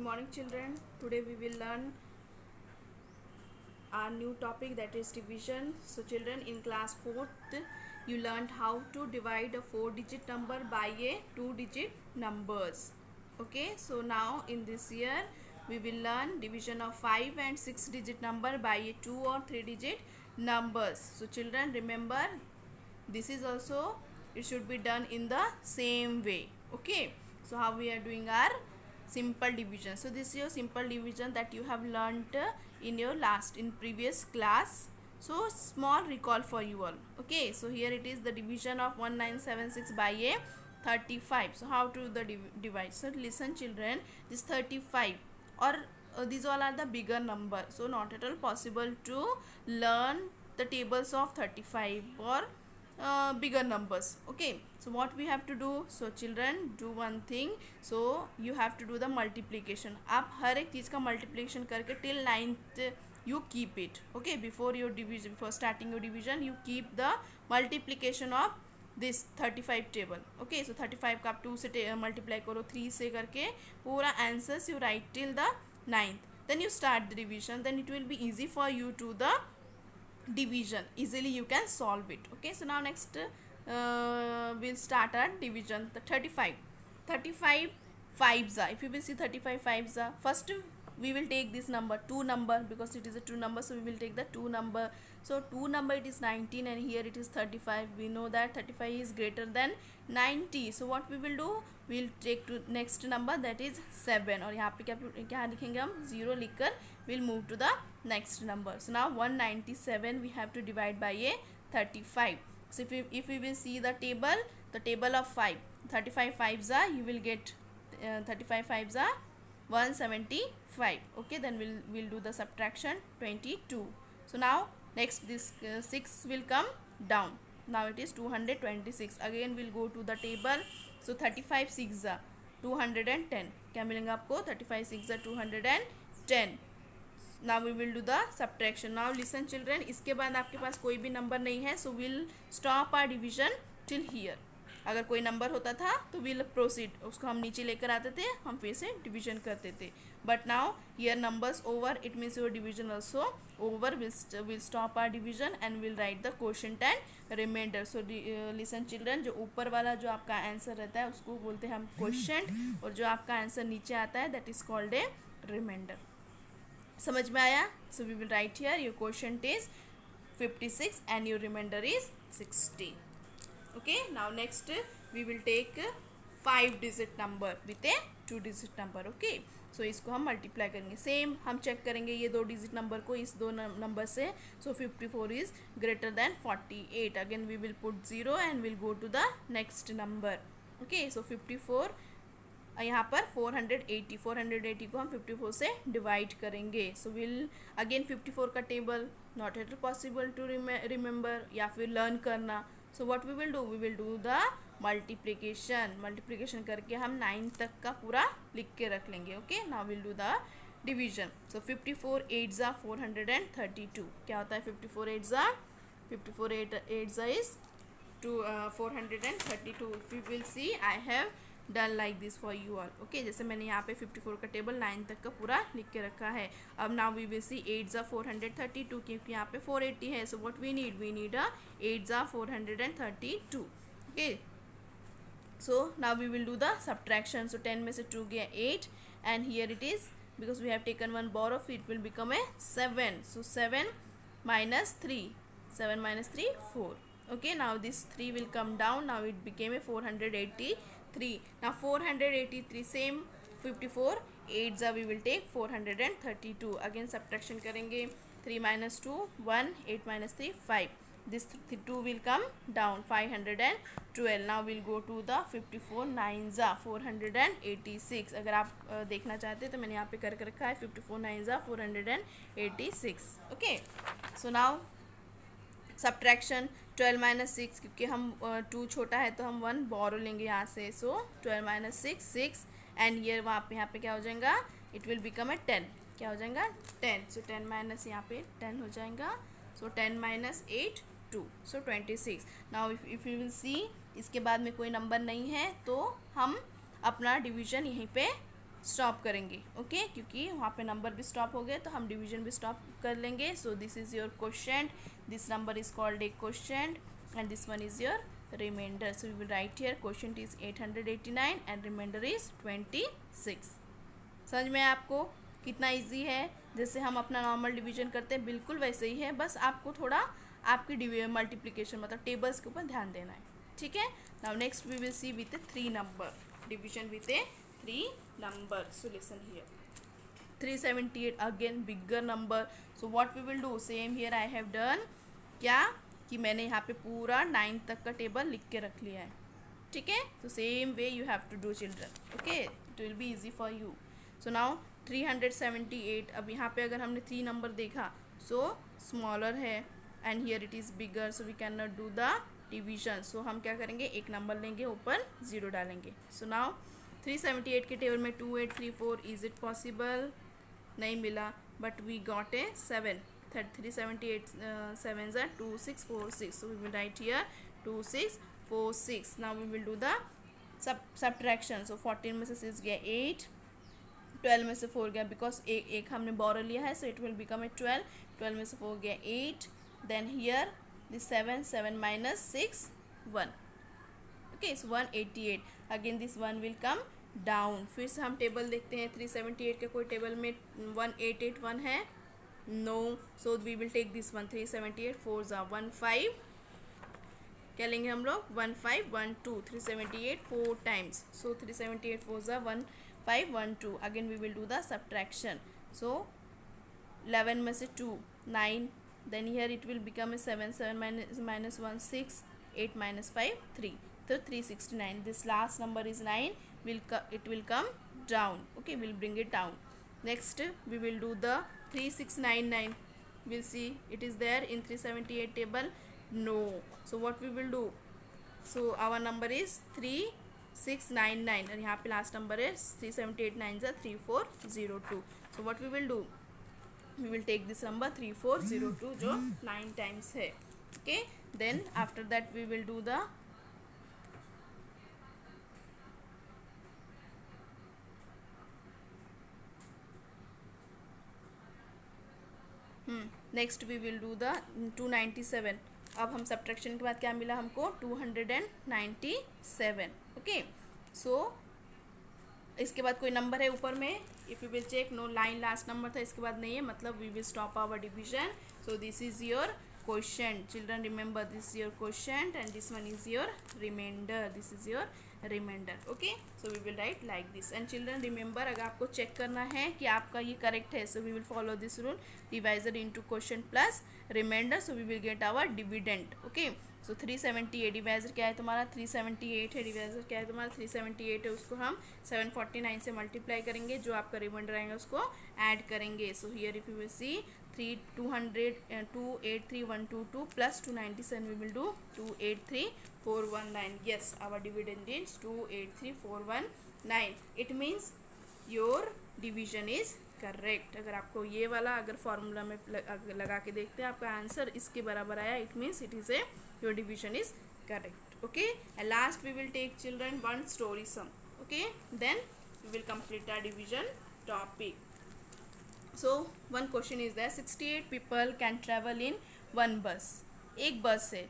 morning children. Today we will learn our new topic, that is division. So children, in class 4th you learned how to divide a 4-digit number by a 2-digit numbers. Okay, so now in this year we will learn division of 5 and 6-digit number by a 2 or 3-digit numbers. So children, remember, this is also, it should be done in the same way. Okay, so how we are doing our simple division. So this is your simple division that you have learnt in previous class. So small recall for you all. Okay, so here it is the division of 1976 by a 35. So how to the divide? So listen children, this 35 or these all are the bigger number, so not at all possible to learn the tables of 35 or bigger numbers. Okay, so what we have to do? So children, do one thing. So you have to do the multiplication. आप हर एक चीज़ का multiplication करके till 9th you keep it. Okay, before your division, before starting your division, you keep the multiplication of this 35 table. Okay, so 35 का आप 2 से multiply करो, 3 से करके पूरा answers you write till the 9th. Then you start the division. Then it will be easy for you to the division, easily you can solve it. Okay, so now next we'll start our division. The 35 fives are, if you will see 35 fives are, first we will take this number 2 number, because it is a 2 number, so we will take the 2 number. So 2 number, it is 19 and here it is 35. We know that 35 is greater than 90. So what we will do, we'll take to next number, that is 7, और यहाँ पे क्या लिखेंगे हम, 0 लिखकर we'll move to the next number. So now 197 we have to divide by a 35. So if we will see the table of 5, 35 fives are, you will get 35 fives are 175. Okay, then we'll do the subtraction, 22. So now next this 6 will come down. Now it is 226. Again we'll go to the table. So 35 6 are 210. क्या मिलेंगे आपको? 35 6 are 210. Now we will do the subtraction. Now listen children, इसके बाद आपके पास कोई भी number नहीं है, so we'll stop our division till here. अगर कोई नंबर होता था तो we'll proceed, उसको हम नीचे लेकर आते थे, हम फिर से डिवीजन करते थे. But now here numbers over, it means your division also over. We'll stop our division and we'll write the quotient and remainder. So listen children, जो ऊपर वाला जो आपका आंसर रहता है उसको बोलते हैं हम quotient, और जो आपका आंसर नीचे आता है that is called a remainder. समझ में आया? So we will write here your quotient is 56 and your remainder is 16. Okay, now next we will take 5-digit number with a 2-digit number. Okay, so इसको हम multiply करेंगे. Same हम check करेंगे ये 2-digit number को इस 2 number से. So 54 is greater than 48. Again we will put 0 and we'll go to the next number. Okay, so 54 यहाँ पर 480 को हम 54 से डिवाइड करेंगे. सो विल अगेन 54 का table not at possible to remember या फिर लर्न करना. So what we will do the multiplication करके हम 9 तक का पूरा लिख के रख लेंगे. Okay, now will do the division. So 54 8 ज़ा 432. क्या होता है 54 8 ज़ा? 54 8 ज़ा is 432. If you will see I have done like this for you all. Okay, जैसे मैंने यहाँ पे 54 का टेबल 9 तक का पूरा लिख के रखा है. अब नाउ वी विल सी 8 ज़ा 432, क्योंकि यहाँ पे 480 है. So what we need a 8 ज़ा 432. Okay, so now we will do the subtraction. So 10 में से 2 गया 8 and here it is, because we have taken 1 borrow, it will become a 7. सो 7 minus 3 4. Okay, now this 3 will come down. Now it became a 483. Now 483, same 54 8 we will take 432. Again subtraction करेंगे. 3 minus 2 1, 8 minus 3 5. This 2 will come down, 512. Now we'll go to the 54 9 486. अगर आप देखना चाहते हैं तो मैंने यहाँ पे करके रखा है 54 9 486. Okay, so now subtraction 12 minus 6, क्योंकि हम 2 छोटा है तो हम 1 बोरो लेंगे यहाँ से. सो 12 minus 6 एंड ये यहाँ पे क्या हो जाएगा, इट विल बिकम ए 10. क्या हो जाएगा 10. सो 10 माइनस यहाँ पे 10 हो जाएगा. सो 10 minus 8 2. So 26. Now if you will see, इसके बाद में कोई नंबर नहीं है तो हम अपना डिवीजन यहीं पे स्टॉप करेंगे, ओके, क्योंकि वहाँ पे नंबर भी स्टॉप हो गए तो हम डिवीजन भी स्टॉप कर लेंगे. So this is your question, this number is called a question and this one is your reminder. So we will write here question is 889 and reminder is 26. समझ में आपको कितना इजी है? जैसे हम अपना नॉर्मल डिवीजन करते हैं बिल्कुल वैसे ही है, बस आपको थोड़ा आपकी मल्टीप्लिकेशन मतलब टेबल्स के ऊपर ध्यान देना है. ठीक है. Now next we will see with 3 number division with a 3 number. So listen here, 378 again bigger number. So what we will do, same here I have done, क्या कि मैंने यहाँ पे पूरा 9 तक का टेबल लिख के रख लिया है. ठीक है. तो same way you have to do children. Okay, it will be easy for you. So now 378. अब यहाँ पे अगर हमने 3 नंबर देखा, सो स्मॉलर है and here it is bigger, so we can not do the division. So हम क्या करेंगे, एक नंबर लेंगे, ऊपर 0 डालेंगे. सो नाउ 378 के टेबल में 2834, इज इट पॉसिबल? नहीं मिला, but we got a 7. 378 7s are 2646. So we will write here 2646. Now we will do the subtraction. So 14 में से 6 गया 8, 12 में से 4 गया बिकॉज एक हमने बोरो लिया है, so it will become a 12. 12 में से 4 गया 8. Then here this 7 minus 6 1. Okay, so 188. Again this 1 will come down. फिर से हम टेबल देखते हैं. 378 के कोई टेबल में 1881 है? No. So we will take this one. 378 4 जा 15. क्या लेंगे हम लोग? 1512. 378 4 टाइम्स. सो 378 4 जा 1512. Again we will do the subtraction. So 11 में से 2 9. Then here it will become a 7 minus 1 6. 8 minus 5 3. So 369. This last number is 9. It will come down. Okay, we'll bring it down. Next we will do the 3699. We'll see it is there in 378 table. No. So what we will do? So our number is 3699 and यहाँ पे last number is 378 9s are 3402. So what we will do? We will take this number 3402 जो 9 times है. Okay. Then after that we will do the next we will do the 297. अब हम subtraction के बाद क्या मिला हमको? 297. ओके. सो इसके बाद कोई नंबर है ऊपर में? If you will check, no line last number था, इसके बाद नहीं है, मतलब we will stop our division. So this is your question. Children remember, this is your question and this one is your reminder. This is your reminder. Okay. So we will write like this. And children remember, अगर आपको check करना है कि आपका ये correct है, so we will follow this rule, divisor into question plus reminder, so we will get our dividend. Okay. So 378 divisor क्या है तुम्हारा? 378 है. डिवाइजर क्या है तुम्हारा? 378 है. उसको हम 749 से मल्टीप्लाई करेंगे, जो आपका रिमाइंडर आएगा उसको ऐड करेंगे. So here if you will see 283,122 plus 297 we will do 283,419. Yes, our dividend is 283,419. It means your division is correct. अगर आपको ये वाला अगर फॉर्मूला में लगा के देखते हैं आपका आंसर इसके बराबर आया, it means it is a your division is correct. Okay. And last we will take children one story sum. Okay. Then we will complete our division topic. So one question is there, 68 people can travel in one bus. एक बस है,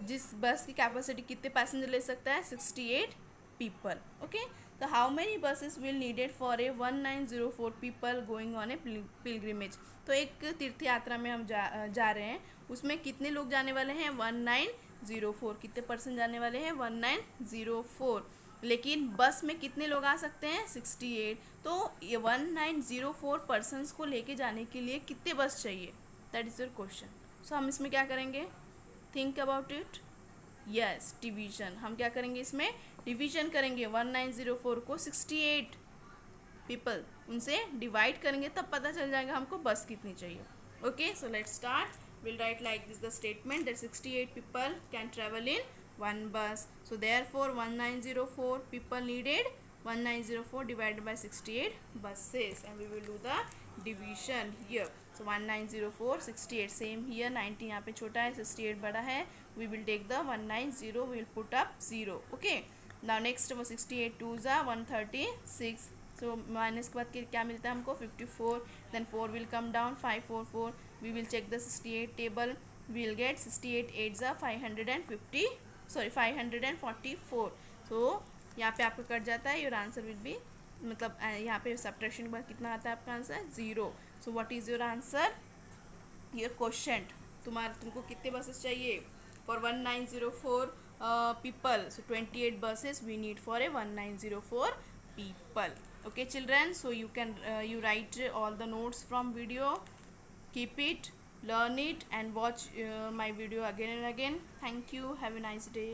जिस बस की capacity कितने passenger ले सकता है? 68 people. Okay. So how many buses will needed for a 1904 people going on a pilgrimage? तो एक तीर्थ यात्रा में हम जा रहे हैं, उसमें कितने लोग जाने वाले हैं? 1904. कितने परसेंट जाने वाले हैं? 1904. लेकिन बस में कितने लोग आ सकते हैं? 68. तो ये 1904 पर्सनस को लेके जाने के लिए कितने बस चाहिए? That is your question. So हम इसमें क्या करेंगे? Think about it. Yes, division. हम क्या करेंगे इसमें? डिवीजन करेंगे. 1904 को 68 पीपल उनसे डिवाइड करेंगे, तब पता चल जाएगा हमको बस कितनी चाहिए. Okay. So let's start. Will write like this the statement that 68 people can travel in one bus. So therefore 1904 people needed 1904 divided by 68 buses, and we will do the division here. So 1904 68, same here. 90 यहाँ पे छोटा है, 68 बड़ा है. We will take the 190, we will put up 0. Okay. Now next was 68 2s are 136. So minus के बाद क्या मिलता है हमको 54. Then 4 will come down, 5 4 4. We will check the 68 table. We will get 68 8 550, sorry 544. So यहाँ पे आपका कट जाता है. योर आंसर विल बी, मतलब यहाँ पे सब्ट्रैक्शन के बाद कितना आता है आपका answer? 0. So what is your answer? Your question, तुमको कितने बसेस चाहिए for 1904 people? So 28 buses we need for a 1904 people. Okay children, so you can you write all the notes from video, keep it, learn it, and watch my video again and again. Thank you, have a nice day.